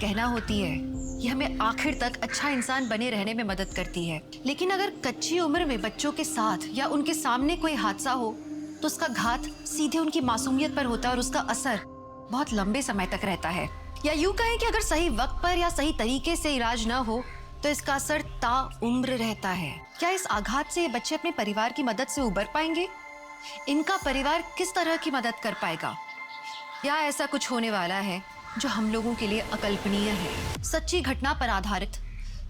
गहना होती है। ये हमें आखिर तक अच्छा इंसान बने रहने में मदद करती है। लेकिन अगर कच्ची उम्र में बच्चों के साथ या उनके सामने कोई हादसा हो तो उसका घात सीधे उनकी मासूमियत पर होता है और उसका असर बहुत लंबे समय तक रहता है। या यूं कहें कि अगर सही वक्त पर या सही तरीके से इलाज न हो तो इसका असर ताउम्र रहता है। क्या इस आघात से ये बच्चे अपने परिवार की मदद से उबर पाएंगे? इनका परिवार किस तरह की मदद कर पाएगा? या ऐसा कुछ होने वाला है जो हम लोगों के लिए अकल्पनीय है? सच्ची घटना पर आधारित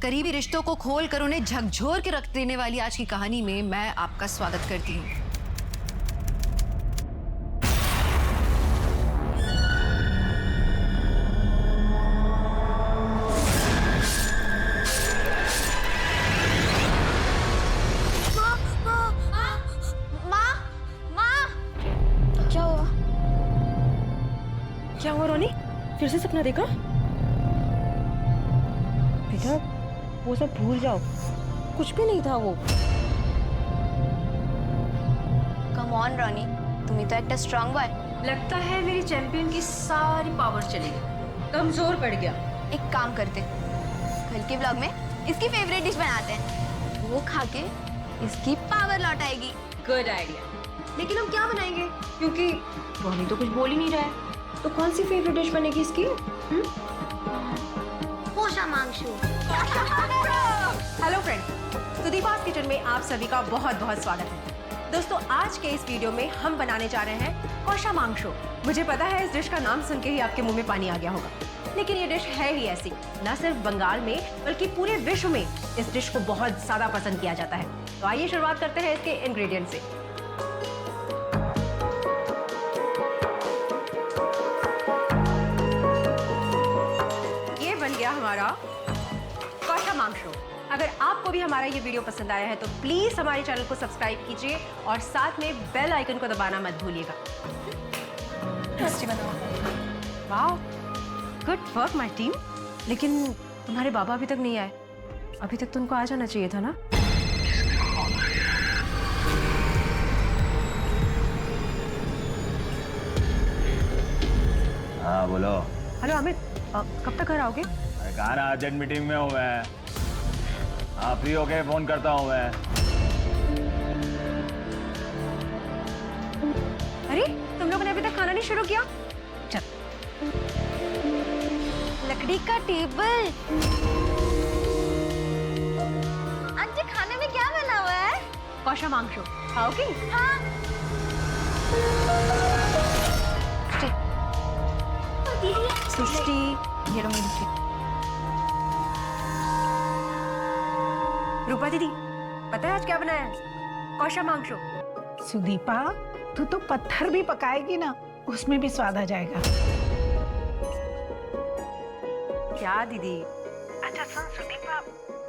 करीबी रिश्तों को खोल कर उन्हें झकझोर के रख देने वाली आज की कहानी में मैं आपका स्वागत करती हूँ। क्या हुआ रोनी? फिर से सपना देखा? बेटा वो सब भूल जाओ, कुछ भी नहीं था वो। कम ऑन रोनी, तुम ही तो एक स्ट्रॉन्ग बॉय। लगता है मेरी चैंपियन की सारी पावर चली गई, कमजोर पड़ गया। एक काम करते, कल के व्लॉग में इसकी फेवरेट डिश बनाते हैं, वो खा के इसकी पावर लौट आएगी। Good idea. लेकिन हम क्या बनाएंगे? क्योंकि रोनी तो कुछ बोल ही नहीं रहा है। तो कौन सी फेवरेट डिश बनेगी इसकी? पोषा मांगशु। हेलो फ्रेंड्स, सुदीपा's किचन में आप सभी का बहुत बहुत स्वागत है। दोस्तों, आज के इस वीडियो में हम बनाने जा रहे हैं कोशा मांगशु। मुझे पता है इस डिश का नाम सुन के ही आपके मुंह में पानी आ गया होगा, लेकिन ये डिश है ही ऐसी। न सिर्फ बंगाल में बल्कि पूरे विश्व में इस डिश को बहुत ज्यादा पसंद किया जाता है। तो आइए शुरुआत करते हैं इसके इंग्रेडिएंट से। ये बन गया हमारा कोशा मांगशु। अगर आपको भी हमारा ये वीडियो पसंद आया है तो प्लीज हमारे चैनल को सब्सक्राइब कीजिए और साथ में बेल आइकन को दबाना मत भूलिएगा। वाह, गुड वर्क माय टीम। लेकिन तुम्हारे बाबा अभी तक नहीं आए। अभी तक तुमको आ जाना चाहिए था ना। हाँ बोलो। हेलो अमित, कब तक घर आओगे? अरे कहा ना अर्जेंट मीटिंग में हूँ मैं। हाँ फ्री होके फोन करता हूँ मैं। अरे तुम लोगों ने अभी तक खाना नहीं शुरू किया? चल। लकड़ी का टेबल। आज खाने में क्या बना हुआ है? कोशा मांगशु खाओगी? हाँ। सृष्टि, ये लो मेरी ट्रीट। रूपा दीदी, पता है आज क्या बनाया है? कोशा मांगशु। सुदीपा, तू तो पत्थर भी पकाएगी ना, उसमें भी स्वाद आ जाएगा। क्या दीदी? अच्छा सुन सुदीपा,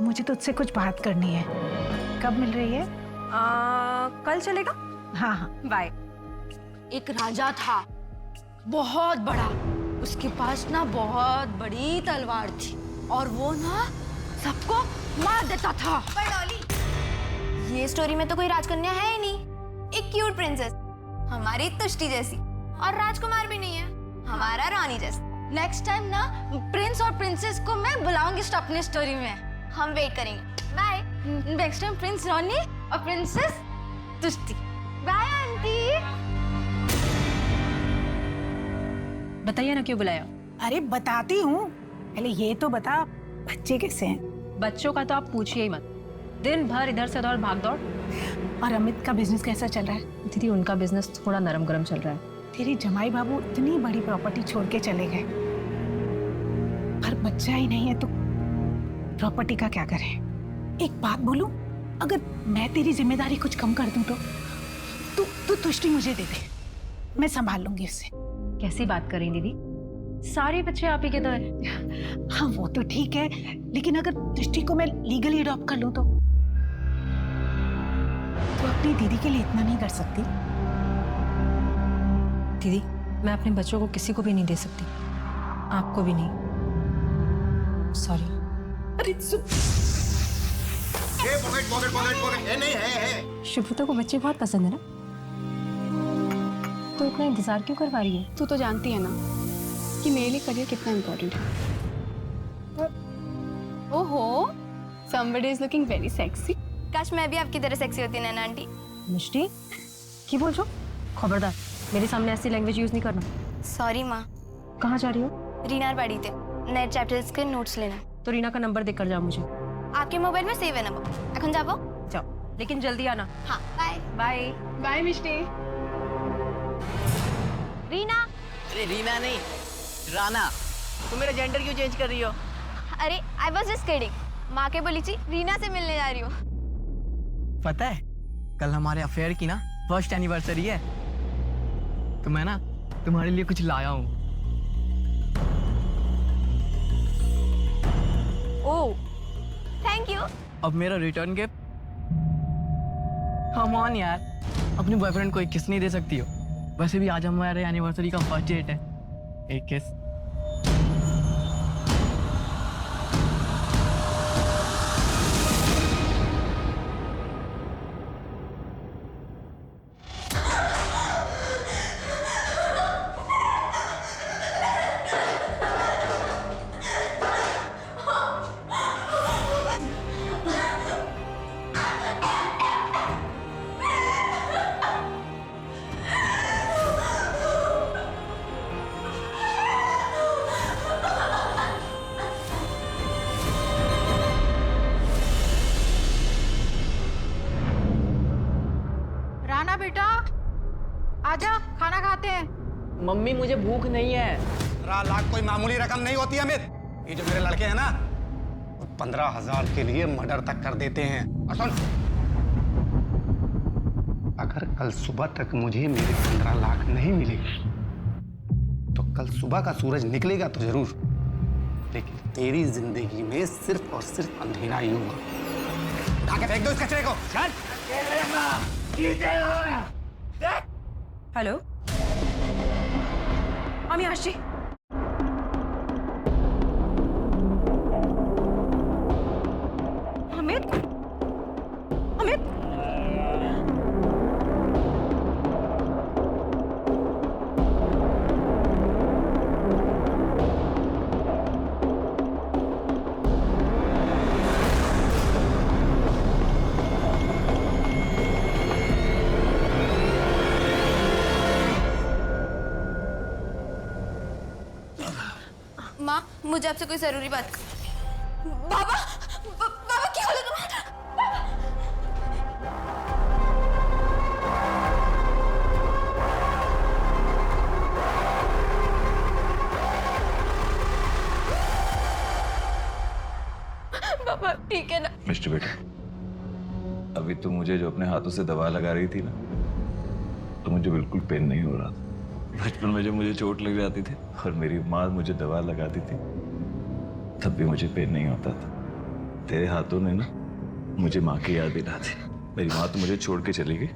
मुझे तुझसे कुछ बात करनी है। कब मिल रही है? कल चलेगा? हाँ हाँ। बाय। एक राजा था, बहुत बड़ा। उसके पास ना बहुत बड़ी तलवार थी और वो ना सबको मार देता था। पर डॉली, ये स्टोरी में तो कोई राजकन्या है ही नहीं। एक क्यूट प्रिंसेस, हमारी तुष्टि जैसी, और राजकुमार भी नहीं है, हमारा रानी जैसा। नेक्स्ट टाइम ना प्रिंस और प्रिंसेस को मैं बुलाऊंगी अपनी स्टोरी में। हम वेट करेंगे। Bye. Next time prince Ronnie और प्रिंसेस तुष्टि। Bye aunty. बताइए ना क्यों बुलाया? अरे बताती हूँ, पहले ये तो बता, बच्चे कैसे हैं? बच्चों का तो आप पूछिए ही मत। दिन भर इधर से उधर भाग दौड़। और अमित का बिजनेस कैसा चल रहा है? दीदी उनका बिजनेस थोड़ा नरम गरम चल रहा है। तेरे जमाई बाबू इतनी बड़ी प्रॉपर्टी छोड़ के चले गए, पर बच्चा ही नहीं है तो प्रॉपर्टी का क्या करें? एक बात बोलूं, अगर मैं तेरी जिम्मेदारी कुछ कम कर दूं तो तू तुष्टि मुझे दे दे, मैं संभाल लूंगी उससे। कैसी बात कर रही दीदी? सारे बच्चे आप ही के तो हैं। हाँ वो तो ठीक है, लेकिन अगर तुष्टि को मैं लीगली अडॉप्ट कर लूं तो अपनी दीदी के लिए इतना नहीं कर सकती? दीदी मैं अपने बच्चों को किसी को भी नहीं दे सकती, आपको भी नहीं। सॉरी। अरे ये नहीं है। शुभ्रता को बच्चे बहुत पसंद है ना, तो इतना इंतजार क्यों करवा रही है? तू तो जानती है ना कि मेरे लिए करियर कितना इम्पोर्टेंट है। somebody is looking very sexy. काश मैं भी आपकी तरह सेक्सी होती नैना आंटी। मिष्टी की बोल जो? खबरदार मेरे सामने ऐसी लैंग्वेज यूज नहीं करना। सॉरी माँ। कहाँ जा रही हो? रीना पढ़ी थे नए चैप्टर्स के नोट्स लेना। तो रीना का नंबर देकर जाओ मुझे। आपके मोबाइल में सेव है नंबर। এখন যাবো? जाओ लेकिन जल्दी आना। हाँ बाय। बाय बाय मिष्टी। रीना। अरे रीना नहीं, राना। तुम मेरा जेंडर क्यों चेंज कर रही हो? अरे आई वॉज जस्ट किडिंग। माँ के बोली थी रीना से मिलने जा रही हूँ। पता है कल हमारे अफेयर की ना फर्स्ट एनिवर्सरी है, तो मैं ना तुम्हारे लिए कुछ लाया हूँ। Oh thank you. अब मेरा रिटर्न गिफ्ट। कम ऑन यार, अपने बॉयफ्रेंड को एक किस नहीं दे सकती हो? वैसे भी आज हमारे एनिवर्सरी का फर्स्ट डेट है। एक किस। राना बेटा आजा खाना खाते हैं। मम्मी मुझे भूख नहीं है। 15 लाख कोई मामूली रकम नहीं होती अमित। ये जो मेरे लड़के हैं ना, 15,000 के लिए मर्डर तक कर देते हैं। और सुन, अगर कल सुबह तक मुझे मेरे 15 लाख नहीं मिले तो कल सुबह का सूरज निकलेगा तो जरूर, लेकिन तेरी जिंदगी में सिर्फ और सिर्फ अंधेरा ही होगा। उठा के फेंक दो इस कचरे को। हेलो আমি আসছি। अमित अमित माँ मुझे आपसे कोई जरूरी बात। बाबा बाबा क्या हो तुम्हारा? बाबा ठीक है ना? मिस्टर बेटा, अभी तो मुझे जो अपने हाथों से दवा लगा रही थी ना, तो मुझे बिल्कुल पेन नहीं हो रहा था। बचपन में जब मुझे चोट लग जाती थी और मेरी माँ मुझे दवा लगाती थी, तब भी मुझे पेन नहीं होता था। तेरे हाथों ने ना मुझे माँ की याद दिला दी। मेरी माँ तो मुझे छोड़ के चली गई,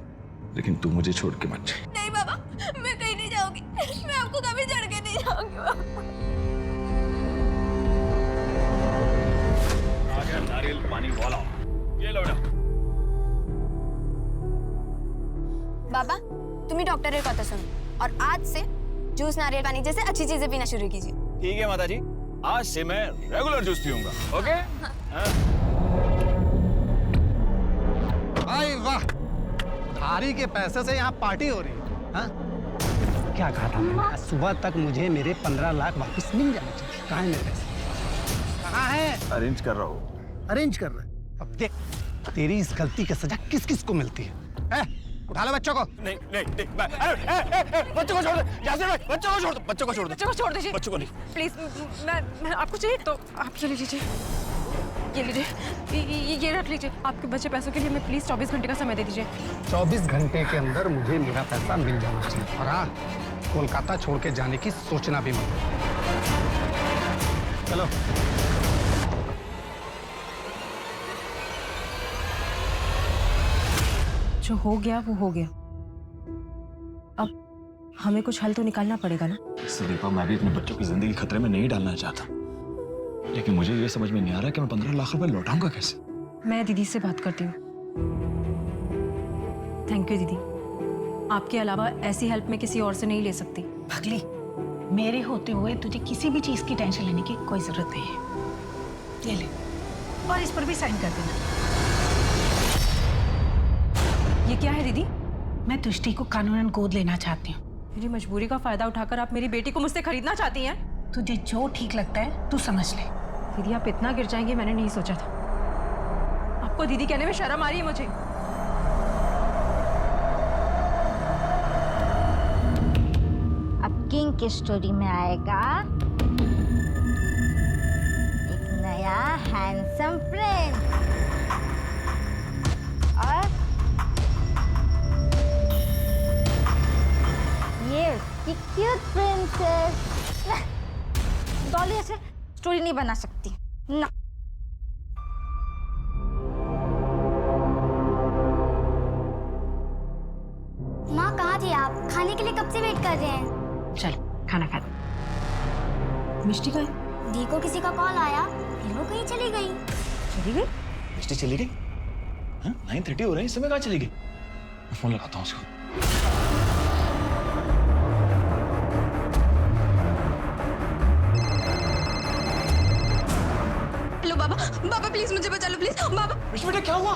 लेकिन तू मुझे छोड़ के मत जा। नहीं बाबा मैं कहीं नहीं जाऊंगी। मैं आपको कभी छोड़ के नहीं जाऊंगी नारियल पानी वाला ये लो बेटा। बाबा तुम्ही डॉक्टर कथा सुनो और आज से जूस नारियल पानी जैसे अच्छी चीजें पीना शुरू कीजिए। ठीक है माता जी, आज से मैं रेगुलर जूस पीऊंगा। ओके? भाई वाह, उधारी के पैसे से यहाँ पार्टी हो रही है। हाँ? क्या कहा था मैंने? आज सुबह तक मुझे मेरे 15 लाख वापस मिल जाने चाहिए। कहाँ है मेरे पैसे? कहाँ है? अरेंज कर रहा हूँ। अरेंज कर रहा है। अब देख तेरी इस गलती की सजा किस किस को मिलती है? उठा लो बच्चों को। नहीं नहीं नहीं, बच्चों को छोड़ दे। यासिर भाई बच्चों को छोड़ दो, बच्चों को छोड़ दो। बच्चों को छोड़ दीजिए बच्चों को नहीं। प्लीज। मैं आपको चाहिए तो आप ये ले लीजिए, ये लीजिए, ये रख लीजिए। आपके बचे पैसों के लिए मैं प्लीज 24 घंटे का समय दे दीजिए। 24 घंटे के अंदर मुझे मेरा पैसा मिल जाना चाहिए। और हाँ, कोलकाता छोड़ के जाने की सोचना भी मत। चलो। जो हो गया वो हो गया। अब हमें कुछ हल तो निकालना पड़ेगा ना। संदीपा, मैं भी अपने बच्चों की जिंदगी खतरे में नहीं डालना चाहता, लेकिन मुझे ये समझ में नहीं आ रहा कि मैं 15 लाख रुपए लौटाऊंगा कैसे। मैं दीदी से बात करती हूँ। थैंक यू दीदी, आपके अलावा ऐसी हेल्प मैं किसी और से नहीं ले सकती। पगली, मेरे होते हुए तुझे किसी भी चीज की टेंशन लेने की कोई जरूरत नहीं है। ये ले। और इस पर भी साइन कर देना। ये क्या है दीदी? मैं तुष्टि को कानूनन गोद लेना चाहती हूँ। मेरी मजबूरी का फायदा उठाकर आप मेरी बेटी को मुझसे खरीदना चाहती हैं? तुझे जो ठीक लगता है तू समझ ले। दीदी आप इतना गिर जाएंगे मैंने नहीं सोचा था। आपको दीदी कहने में शर्म आ रही है मुझे। अब किंग की स्टोरी में आएगा एक नया हैंडसम प्रिंस और ये उसकी क्यूट प्रिंसेस। डॉली ऐसे स्टोरी नहीं बना सकती ना। माँ कहाँ थे आप? खाने के लिए कब से वेट कर रहे हैं? चल खाना खा दे। मिष्टी का दी को किसी का कॉल आया, फिर वो कहीं चली गई। चली गई? मिष्टी चली गई? हाँ 9:30 हो रहे हैं, इस समय कहाँ चली गई? मैं फोन लगाता हूँ उसको। हेलो बाबा, बाबा प्लीज मुझे बचा लो प्लीज बाबा। मिष्टी बेटा क्या हुआ?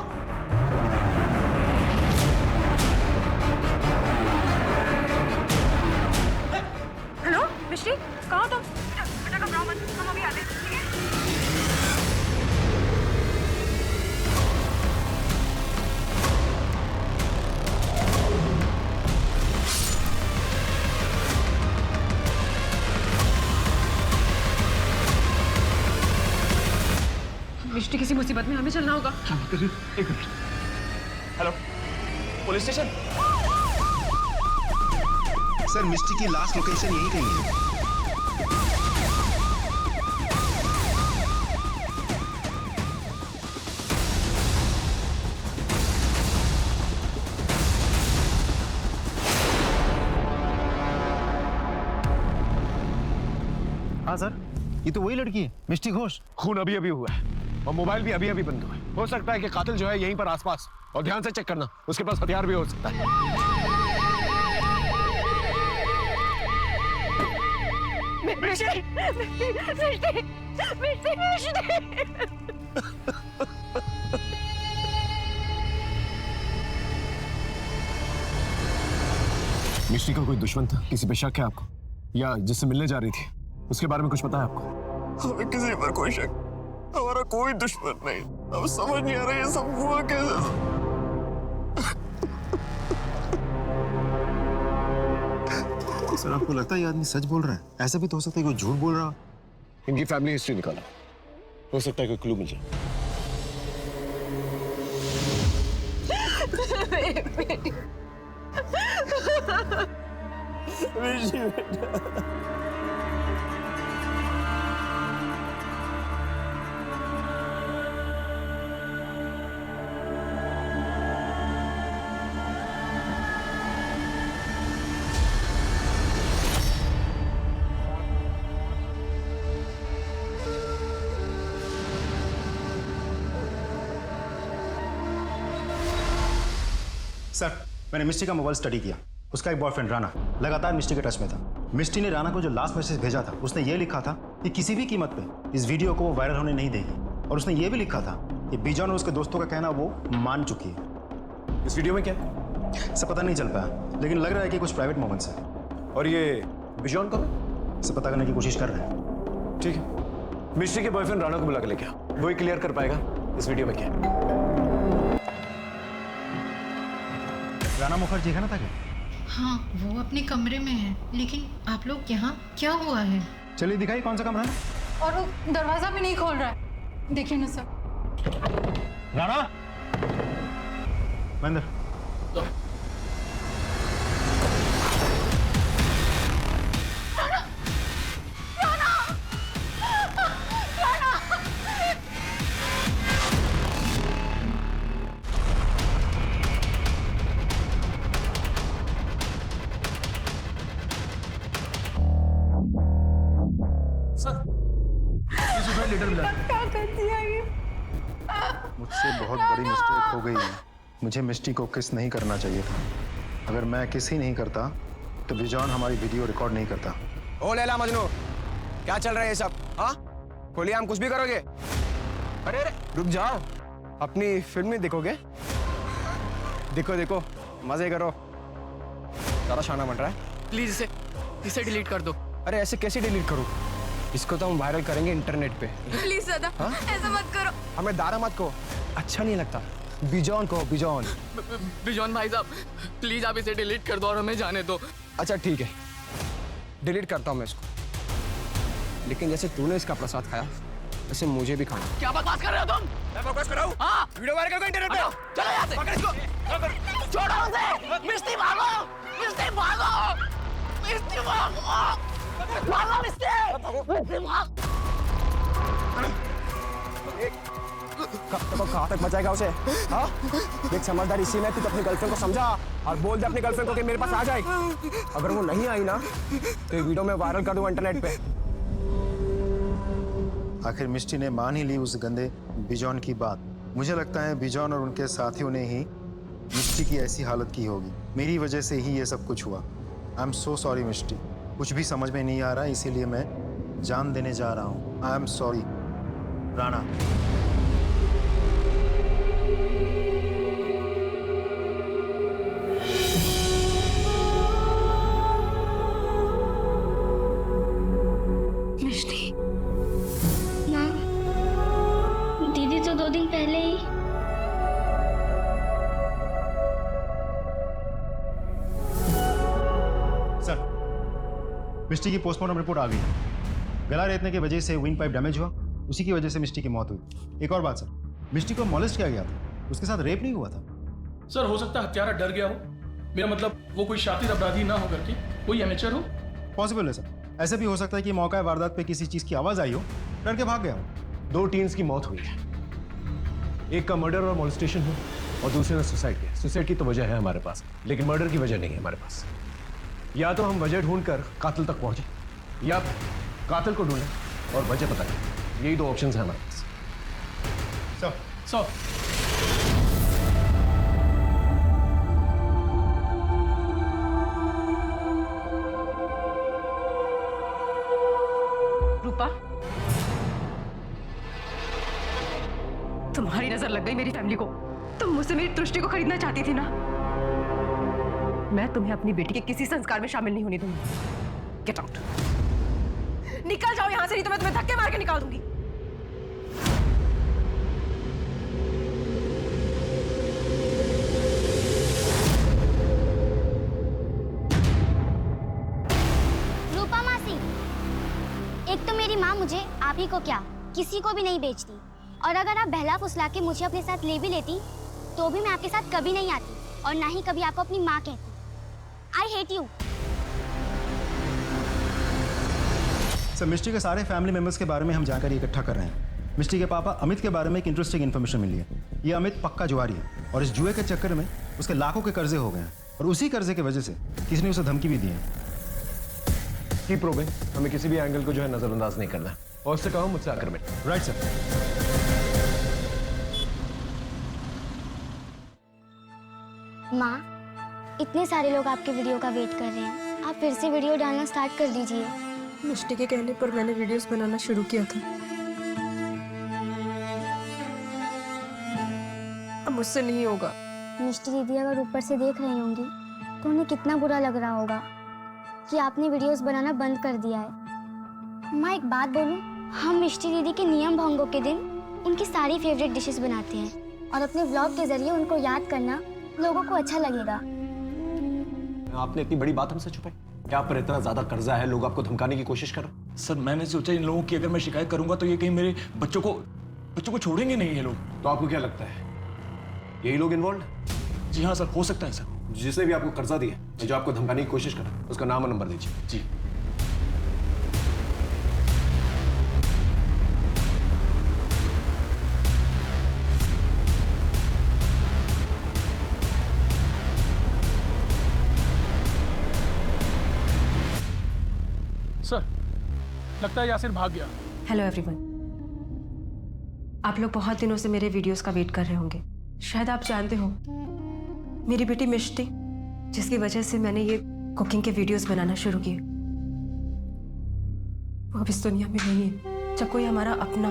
हेलो मिष्टी, कहाँ हो तुम? बेटा घबराओ मत, हम अभी आते हैं, ठीक है? मिष्टी किसी मुसीबत में, हमें चलना होगा। Hello police station. सर मिस्टी की लास्ट लोकेशन यही कहीं है। हाँ सर, ये तो वही लड़की है, मिष्टी घोष। खून अभी अभी हुआ है और मोबाइल भी अभी अभी बंद हुआ है। हो सकता है कि कातिल जो है यहीं पर आसपास, और ध्यान से चेक करना, उसके पास हथियार भी हो सकता है। मिष्टी, मिष्टी, मिष्टी, मिष्टी। मिष्टी का कोई दुश्मन था? किसी पे शक है आपको, या जिससे मिलने जा रही थी उसके बारे में कुछ पता है आपको? हमें किसी पर कोई शक, हमारा कोई दुश्मन नहीं। अब समझ नहीं आ रहा ये सब हुआ कैसे। सर आपको लगता है ये आदमी सच बोल रहा है? ऐसा भी तो हो सकता है कोई झूठ बोल रहा हो। इनकी फैमिली हिस्ट्री निकालो, हो सकता है कोई क्लू मिल जाए। सर मैंने मिष्टी का मोबाइल स्टडी किया। उसका एक बॉयफ्रेंड राणा लगातार मिष्टी के टच में था। मिष्टी ने राणा को जो लास्ट मैसेज भेजा था उसने ये लिखा था कि किसी भी कीमत पे इस वीडियो को वो वायरल होने नहीं देगी, और उसने ये भी लिखा था कि बिजॉन और उसके दोस्तों का कहना वो मान चुकी है। इस वीडियो में क्या है? सब पता नहीं चल पाया, लेकिन लग रहा है कि कुछ प्राइवेट मोमेंट्स है। और ये बिजॉन कौन है? सब पता करने की कोशिश कर रहे हैं। ठीक है, मिष्टी के बॉयफ्रेंड राणा को बुला के लेके आओ, वो ही क्लियर कर पाएगा इस वीडियो में क्या है। राणा मुखर्जी है ना था क्या? हाँ वो अपने कमरे में है, लेकिन आप लोग यहाँ क्या हुआ है? चलिए दिखाइए कौन सा कमरा है। और वो दरवाजा भी नहीं खोल रहा है, देखिए ना सर। राणा महेंद्र मुझसे बहुत बड़ी मिस्टेक हो गई है। मुझे मिष्टी को किस नहीं करना चाहिए था। अगर मैं किस ही नहीं करता तो बिजॉन हमारी वीडियो रिकॉर्ड नहीं करता। ओ लैला मजनू, क्या चल रहा है ये सब? हाँ खोलिए, हम कुछ भी करोगे? अरे अरे रुक जाओ, अपनी फिल्म नहीं देखोगे? देखो देखो, मजे करो। ज़्यादा शाना बन रहा है। प्लीज इसे डिलीट कर दो। अरे ऐसे कैसे डिलीट करूँ? इसको तो हम वायरल करेंगे इंटरनेट पे। प्लीज दादा, ऐसा मत करो। हमें दारा मत को, अच्छा नहीं लगता। बिजॉन को, बिजॉन। बिजॉन भाई साहब, प्लीज आप इसे डिलीट कर दो और हमें जाने दो। अच्छा ठीक है, डिलीट करता हूँ मैं इसको। लेकिन जैसे तूने इसका प्रसाद खाया, वैसे मुझे भी खाना। क्या बकवास कर रहे हो तुम? मैं बकवास कर रहा हूँ? हाँ। वीडियो वायरल करो इंटरनेट पे। चलो यहाँ से। पकड़ इसको। छोड़ो उसे। मिस्टी भागो, मिस्टी भागो, मिस्टी भागो, भागो मिस्टी भाग। कहाँ तक बचाएगा उसे? हाँ? देख समझदार इसी में, तू अपनी गर्लफ्रेंड को समझा और बोल दे अपनी गर्लफ्रेंड को कि मेरे पास आ जाए। अगर वो नहीं आई ना, तो ये वीडियो मैं वायरल कर दूंगा इंटरनेट पे। आखिर मिष्टी ने मान ही ली उस गंदे बिजॉन की बात। मुझे लगता है बिजॉन और उनके साथियों ने ही मिष्टी की ऐसी हालत की होगी। मेरी वजह से ही ये सब कुछ हुआ। आई एम सो सॉरी मिष्टी, कुछ भी समझ में नहीं आ रहा, इसीलिए मैं जान देने जा रहा हूँ। I am sorry Rana. Mishti, माँ, दीदी तो 2 दिन पहले ही। सर, मिष्टी की पोस्टमार्टम रिपोर्ट आ गई है। गला रेतने की वजह से विंड पाइप डैमेज हुआ, उसी की वजह से मिष्टी की मौत हुई। एक और बात सर, मिष्टी को मॉलेस्ट किया गया था, उसके साथ रेप नहीं हुआ था। सर हो सकता है हत्यारा डर गया हो। मेरा मतलब वो कोई शातिर अपराधी ना हो करके कोई एमेचर हो। पॉसिबल है सर, ऐसा भी हो सकता है कि मौका वारदात पे किसी चीज की आवाज आई हो, डर के भाग गया हो। 2 टीन्स की मौत हुई है, एक का मर्डर और मोलेस्टेशन हुआ और दूसरे ने सुसाइड किया। सुसाइड की तो वजह है हमारे पास, लेकिन मर्डर की वजह नहीं है हमारे पास। या तो हम वजह ढूंढकर कातिल तक पहुंचे, या कातिल को ढूंढें और वजह पता करें। यही 2 ऑप्शंस हैं हमारे पास। सर रूपा, तुम्हारी नजर लग गई मेरी फैमिली को। तुम मुझसे मेरी दृष्टि को खरीदना चाहती थी ना? मैं तुम्हें अपनी बेटी के किसी संस्कार में शामिल नहीं होने दूंगी। गेट आउट, निकल जाओ यहां से, नहीं तो मैं तुम्हें धक्के मार के निकाल दूंगी। रूपा मासी, एक तो मेरी माँ मुझे आप ही को क्या किसी को भी नहीं बेचती, और अगर आप बहला फुसला के मुझे अपने साथ ले भी लेती तो भी मैं आपके साथ कभी नहीं आती और ना ही कभी आपको अपनी माँ कहती। I hate you. सर, मिष्टी के सारे फैमिली मेंबर्स के बारे में हम जानकारी इकट्ठा कर रहे हैं। मिष्टी के पापा अमित के बारे में एक इंटरेस्टिंग इन्फॉर्मेशन मिली है। ये अमित पक्का जुआरी है और इस जुए के चक्कर में उसके लाखों के कर्जे हो गए हैं, और उसी कर्जे की वजह से किसी ने उसे धमकी भी दी है। कीप प्रोबिंग, हमें किसी भी एंगल को जो है नजरअंदाज नहीं करना है। और उससे कहो मुझसे आकर मिल। Right sir. माँ, इतने सारे लोग आपके वीडियो का वेट कर रहे हैं, आप फिर से वीडियो डालना स्टार्ट कर दीजिए। मिष्टी के कहने पर मैंने वीडियोस बनाना शुरू किया था। अब मुझसे नहीं होगा। मिष्टी दीदी अगर ऊपर से देख रही होंगी तो उन्हें कितना बुरा लग रहा होगा कि आपने वीडियोस बनाना बंद कर दिया है। माँ, एक बात बोलूं, हम मिष्टी दीदी के नियम भंगों के दिन उनकी सारी फेवरेट डिशेस बनाते हैं और अपने ब्लॉग के जरिए उनको याद करना लोगों को अच्छा लगेगा। आपने इतनी बड़ी बात हमसे छुपाई? क्या पर इतना ज्यादा कर्जा है, लोग आपको धमकाने की कोशिश कर रहे? सर मैंने सोचा इन लोगों की अगर मैं शिकायत करूंगा तो ये कहीं मेरे बच्चों को छोड़ेंगे नहीं ये लोग। तो आपको क्या लगता है यही लोग इन्वॉल्व? जी हाँ सर, हो सकता है सर। जिसने भी आपको कर्जा दिया, जो आपको धमकाने की कोशिश कर रहा है, उसका नाम और नंबर दीजिए। जी सर, लगता है यासिर भाग गया। हेलो एवरीवन, आप लोग बहुत दिनों से मेरे वीडियोस का वेट कर रहे होंगे। शायद आप जानते हो, मेरी बेटी मिष्टी, जिसकी वजह से मैंने ये कुकिंग के वीडियोस बनाना शुरू किए, वो अब इस दुनिया में नहीं है। जब कोई हमारा अपना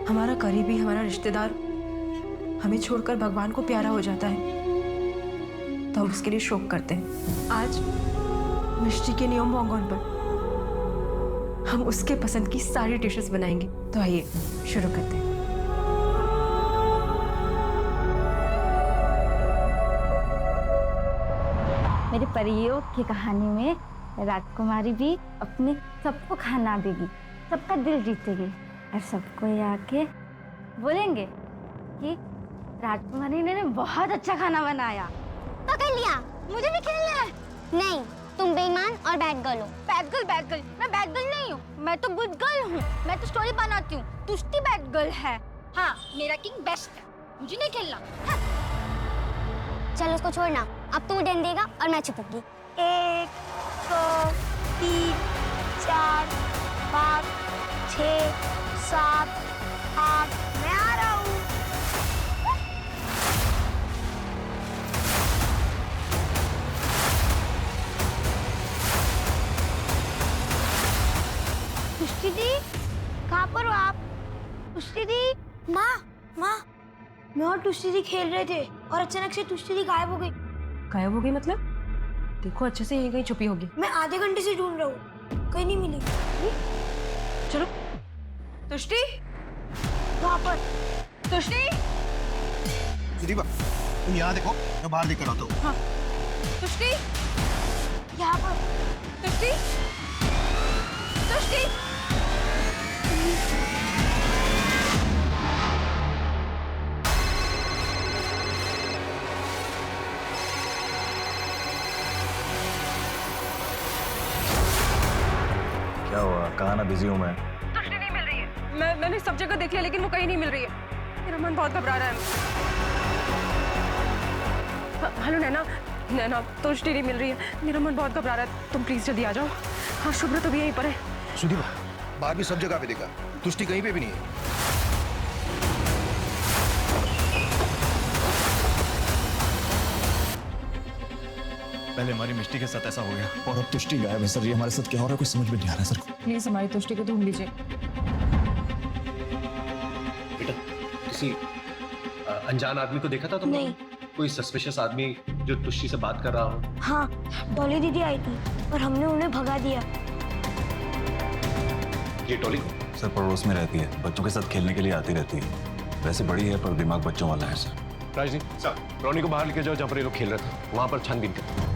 हमारा करीबी, हमारा रिश्तेदार हमें छोड़कर भगवान को प्यारा हो जाता है तो हम उसके लिए शोक करते हैं। आज मिष्टी के नियम भंगों पर हम उसके पसंद की सारी डिशेस बनाएंगे। तो आइए शुरू करते हैं। मेरी परियों की कहानी में राजकुमारी भी अपने सबको खाना देगी, सबका दिल जीतेगी और सबको ये आके बोलेंगे कि राजकुमारी ने बहुत अच्छा खाना बनाया। पकड़ लिया, मुझे भी खेलना है। नहीं, तुम बेईमान और बैड गर्ल हो। Bad girl? मैं बैड गर्ल नहीं हूँ, मैं तो गुड गर्ल हूँ। मैं तो स्टोरी बनाती हूँ, तुष्टि बैड गर्ल है। हाँ, मेरा किंग बेस्ट है, मुझे नहीं खेलना। हाँ। चल उसको छोड़ना, अब तू उड़न देगा और मैं छुपूंगी। 1 2 3 4 5 6 7 8 मैं आ रहा हूँ। तुष्टि दी, कहाँ पर हो आप? तुष्टि दी, माँ, मैं और तुष्टि दी खेल रहे थे और अचानक से तुष्टि दी गायब हो गई। गायब हो गई मतलब? देखो अच्छे से, यहीं कहीं छुपी होगी। मैं आधे घंटे से ढूंढ रहा हूँ, कहीं नहीं मिली। चलो। तुष्टि, वहाँ पर। तुष्टि, सुदीपा, तुम यहाँ देखो, मैं बाहर लेकर आता हूँ। हाँ। तुष्टि, यहाँ पर। तुष्टि, तुष्टि। क्या हुआ? कहाँ ना बिजी हूँ मैं। तुष्टि नहीं मिल रही है। मैंने सब जगह देख लिया लेकिन वो कहीं नहीं मिल रही है। मेरा मन बहुत घबरा रहा है। हेलो नैना, तुष्टि नहीं मिल रही है। मेरा मन बहुत घबरा रहा है, तुम प्लीज जल्दी आ जाओ। हाँ, शुभ्र तो भी यहीं पर है। सुदीपा, बाहर भी सब जगह पे देखा, तुष्टि कहीं पे भी नहीं है। पहले हमारी मिष्टी के साथ ऐसा हो गया और अब तुष्टि गायब है सर। ये हमारे साथ क्या हो रहा है कुछ समझ में नहीं आ रहा है सर। प्लीज हमारी तुष्टि को ढूंढ लीजिए। बेटा, किसी अनजान आदमी को देखा था तुमने? नहीं। कोई सस्पिशियस आदमी जो तुष्टि से बात कर रहा हो? हाँ, डॉली दीदी आई थी और हमने उन्हें भगा दिया। ये टोली सर पड़ोस में रहती है, बच्चों के साथ खेलने के लिए आती रहती है। वैसे बड़ी है पर दिमाग बच्चों वाला है सर। राजनी सर, रोनी को बाहर लेके जाओ जहाँ पर ये लोग खेल रहे थे, वहां पर छानबीन कर।